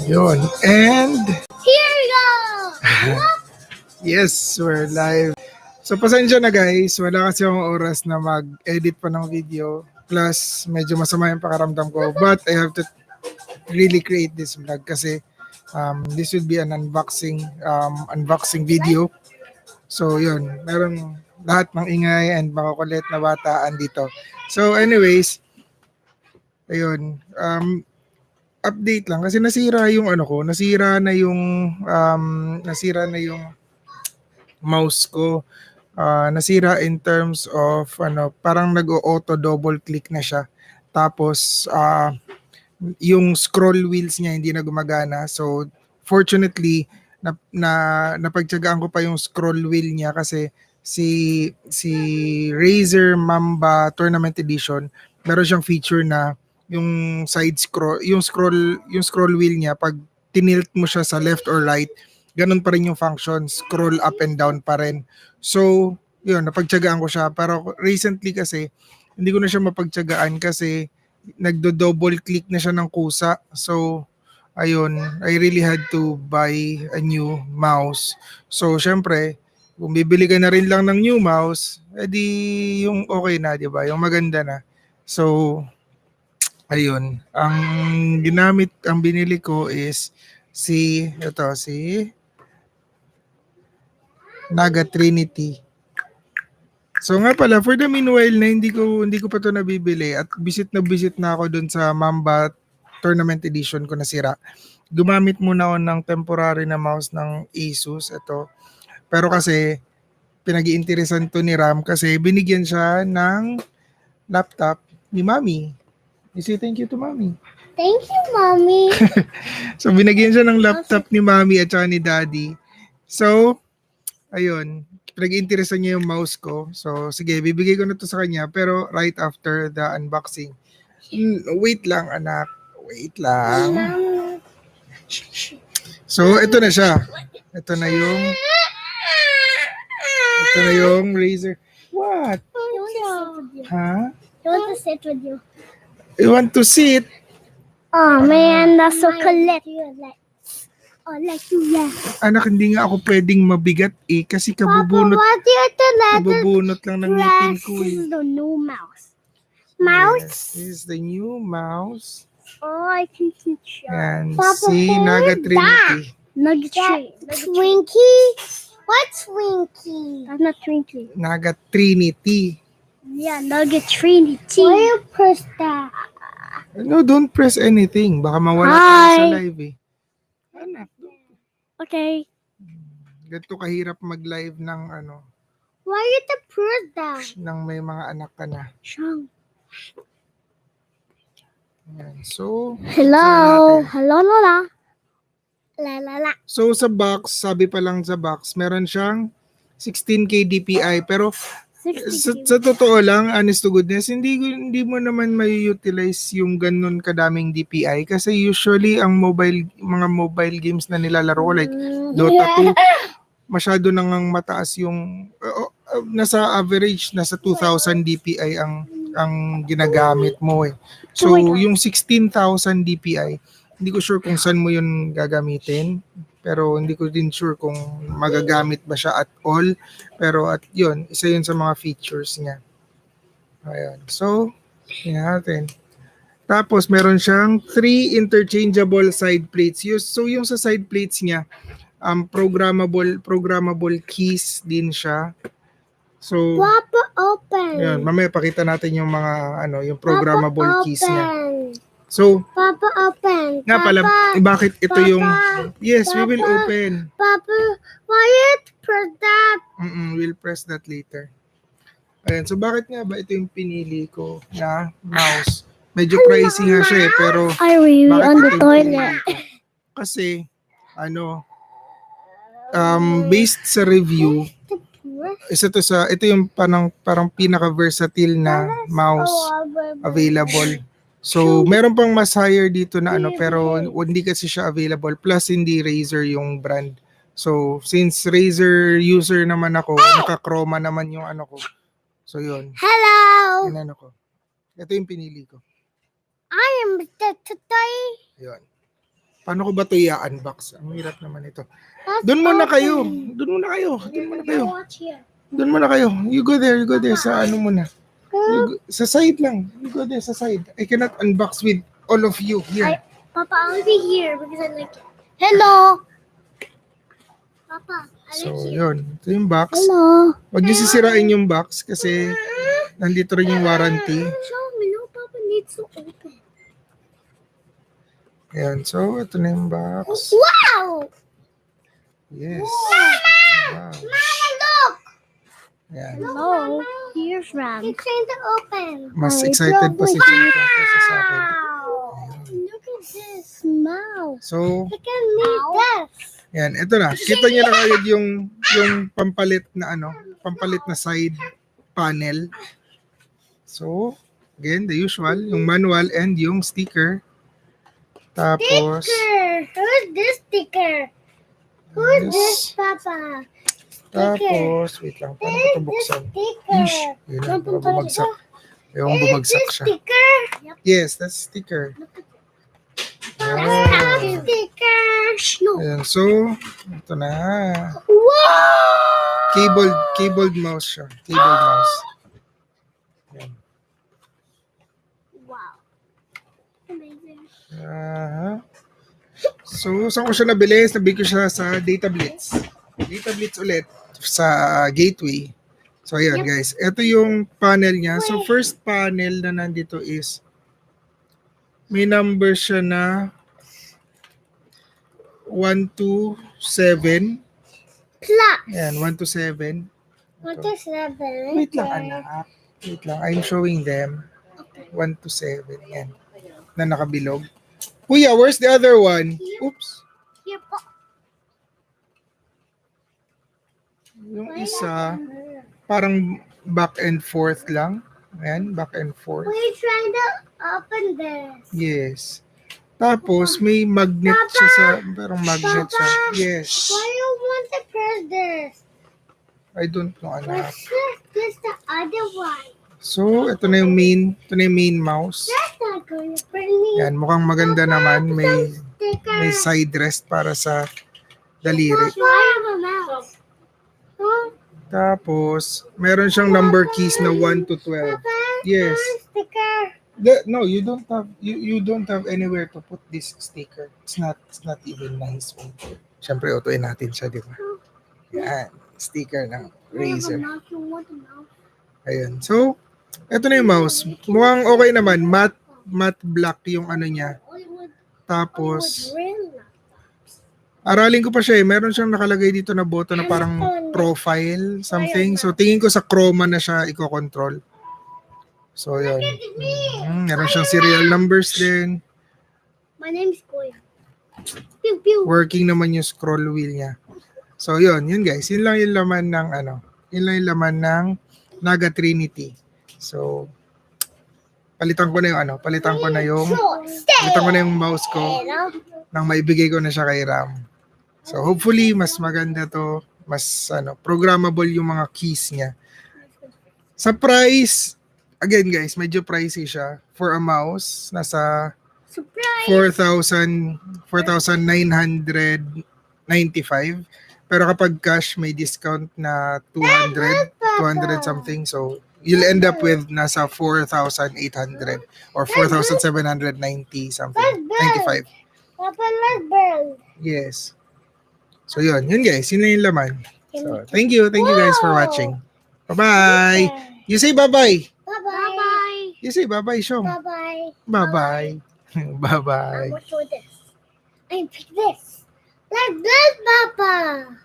Yun. And, Here we go! yes, we're live. So, pasensya na guys. Wala kasi akong oras na mag-edit pa ng video. Plus, medyo masama yung pakaramdam ko. But, I have to really create this vlog kasi this will be an unboxing video. So, yun. Meron lahat ng ingay and makukulit na bata andito. So, anyways, ayun. Update lang kasi nasira yung nasira na yung mouse ko. Nasira in terms of parang nag-auto double click na siya. Tapos yung scroll wheels niya hindi na gumagana. So fortunately napagtiyagaan ko pa yung scroll wheel niya kasi si Razer Mamba Tournament Edition, meron siyang feature na yung scroll wheel niya pag tinilt mo siya sa left or right, ganun pa rin yung function, scroll up and down pa rin. So, yun, napagtiyagaan ko siya. Pero recently kasi, hindi ko na siya mapagtiyagaan kasi nagdo-double click na siya ng kusa. So, ayun, I really had to buy a new mouse. So, syempre, kung bibili ka na rin lang ng new mouse, edi yung okay na, di ba? Yung maganda na. So, ayun. Ang binili ko is si Naga Trinity. So nga pala, for the meanwhile na hindi ko pa to nabibili at visit na ako dun sa Mamba Tournament Edition ko nasira. Gumamit muna ako ng temporary na mouse ng Asus ito. Pero kasi pinag-iinteresan to ni Ram kasi binigyan siya ng laptop ni Mami. You say thank you to Mami. Thank you, Mommy. So binigyan siya ng laptop ni Mami at saka ni Daddy. So, ayun, pinag-interesan niya yung mouse ko. So, sige, bibigay ko na to sa kanya pero right after the unboxing. Wait lang, anak. Wait lang. So, ito na siya. Ito na yung Razer. What? Ha? I want to sit with you. You want to sit? Oh man, that's so cool. Oh, like you, yeah. Anak, hindi nga ako pwedeng mabigat kasi Papa, kabubunot what do you have to let the lang ng ngipin ko This eh. is the new mouse. Mouse? Yes, this is the new mouse. Oh, I can teach you. And Papa, si hold Naga that. Trinity. Nugget tree. Twinkie? What's Twinkie? That's not Twinkie. Naga Trinity. Yeah, Nugget Trinity. Why you press that? No, don't press anything. Baka mawala ka Hi. sa live eh. Anak, Okay. ganito kahirap mag-live ng Why you to press that? ng may mga anak ka na. Sean. Ayan. So, Hello. natin. Hello, Lola. La la la. So sa box, sabi pa lang sa box, meron siyang 16K DPI pero sa totoo lang, honest to goodness, hindi mo naman may utilize yung ganun kadaming DPI kasi usually ang mga mobile games na nilalaro ko like Dota 2, masyado nang mataas yung nasa average nasa 2000 DPI ang ginagamit mo eh. So yung 16,000 DPI, hindi ko sure kung saan mo yun gagamitin. Pero hindi ko din sure kung magagamit ba siya at all. Pero at yun, isa yun sa mga features niya. Ayan. So, tingnan natin. Tapos, meron siyang 3 interchangeable side plates. So, yung sa side plates niya, programmable keys din siya. So, Papa, open. yun, mamaya pakita natin yung mga, yung programmable Papa, keys niya. open. So, Papa, open. nga pala, bakit ito Papa, yung... Yes, we will Papa. open. Papa, why you press that? We'll press that later. Ayan, so bakit nga ba ito yung pinili ko na mouse? Medyo pricey nga siya eh, pero I really bakit on ito the yung toilet. pinili ko? Kasi, based sa review, ito yung parang pinaka-versatile na mouse available. So, meron pang mas higher dito na pero hindi kasi siya available. Plus, hindi Razer yung brand. So, since Razer user naman ako, naka-chroma naman yung ko. So, yun. Hello. Yun ko. Ito yung pinili ko. I am the toy. Yun. Paano ko ba ito i-unbox? Ang hirap naman ito. Doon muna kayo. Doon muna kayo. Doon muna kayo. Watch here. Doon muna kayo. You go there. You go there sa ano muna. Sa side lang. You go there sa side. I cannot unbox with all of you here. Papa, I'll be here because I like it. Hello. Papa, I So, like it. yun. Ito yung box. Hello. Huwag niyo sisirain yung box kasi nandito rin yung warranty. Show me. No, Papa needs to open. Ayan. So, ito na yung box. Wow! Yes. Wow. Mama, look! Ayan. Hello. Here's Ram. It's trying to open. Mas excited pa si Chinita kasi sa akin. Look at this mouse. So, Look at me. This. ayan. Ito na. Kita niyo na kagad yung pampalit na pampalit na side panel. So, again, the usual, yung manual and yung sticker. Tapos, Sticker. Who's this sticker? Who's Yes. this, Papa? tapos, wait lang, paano ko ito buksan? Ish, Sticker. yun lang, baka bumagsak. Ewan bumagsak This siya. sticker. Yes, that's sticker. Stop sticker. No. Ayan, so, ito na. Wow! Cabled mouse siya. Cabled mouse. Ayan. Wow. Amazing. So, saan ko siya nabili? Nabili ko siya sa Data Blitz. Data Blitz ulit sa Gateway. So, ayan guys. Ito yung panel niya. So, first panel na nandito is may number siya na 1 to 7. Plus. Ayan, 1 to 7. 1 to 7. Wait lang, anak. Wait lang. I'm showing them. 1 to 7. Yan. Na nakabilog. Kuya, where's the other one? Oops. Here po. Yung isa, parang back and forth lang. Ayan, back and forth. We're trying to open this. Yes. Tapos, may magnet siya sa, parang magnet siya. Yes. Why you want to press this? I don't know, anak. What's this the other one? So, ito na yung main mouse. That's not going to bring me. Yan, mukhang maganda naman. May Sticker. side rest para sa daliri. I have a mouse. Huh? Tapos, meron siyang number keys na 1 to 12. Papa, Yes. sticker. No, you don't have anywhere to put this sticker. It's not even nice. Siyempre, utuin natin siya, di ba? Yan, sticker ng Razer. You want a mouse? Ayun. So, eto na yung mouse. Mukhang okay naman. Matte black yung ano niya. Tapos, aralin ko pa siya eh. Meron siyang nakalagay dito na button na parang profile, something. So, tingin ko sa chroma na siya i-control. So, yun. Meron siyang serial numbers din. My name's Goya. Pew pew. Working naman yung scroll wheel niya. So, yun guys. Yun lang yung laman ng yun lang yung laman ng Naga Trinity. So, palitan ko na yung mouse ko nang maibigay ko na siya kay Ram. So, hopefully, mas maganda to. Mas, programmable yung mga keys niya. Sa price, again guys, medyo pricey siya. For a mouse, nasa Surprise. 4,995. Pero kapag cash, may discount na 200 something. So, you'll end up with nasa 4,800 or 4,790 something. 95. Papa, let's build. Yes. So, yun guys. Yun na yung laman. So, thank you guys for watching. Bye-bye. You say bye-bye. Bye-bye. You say bye-bye, Shom. Bye-bye. Bye-bye. Bye-bye. I will show this. I pick this. Like this, Papa.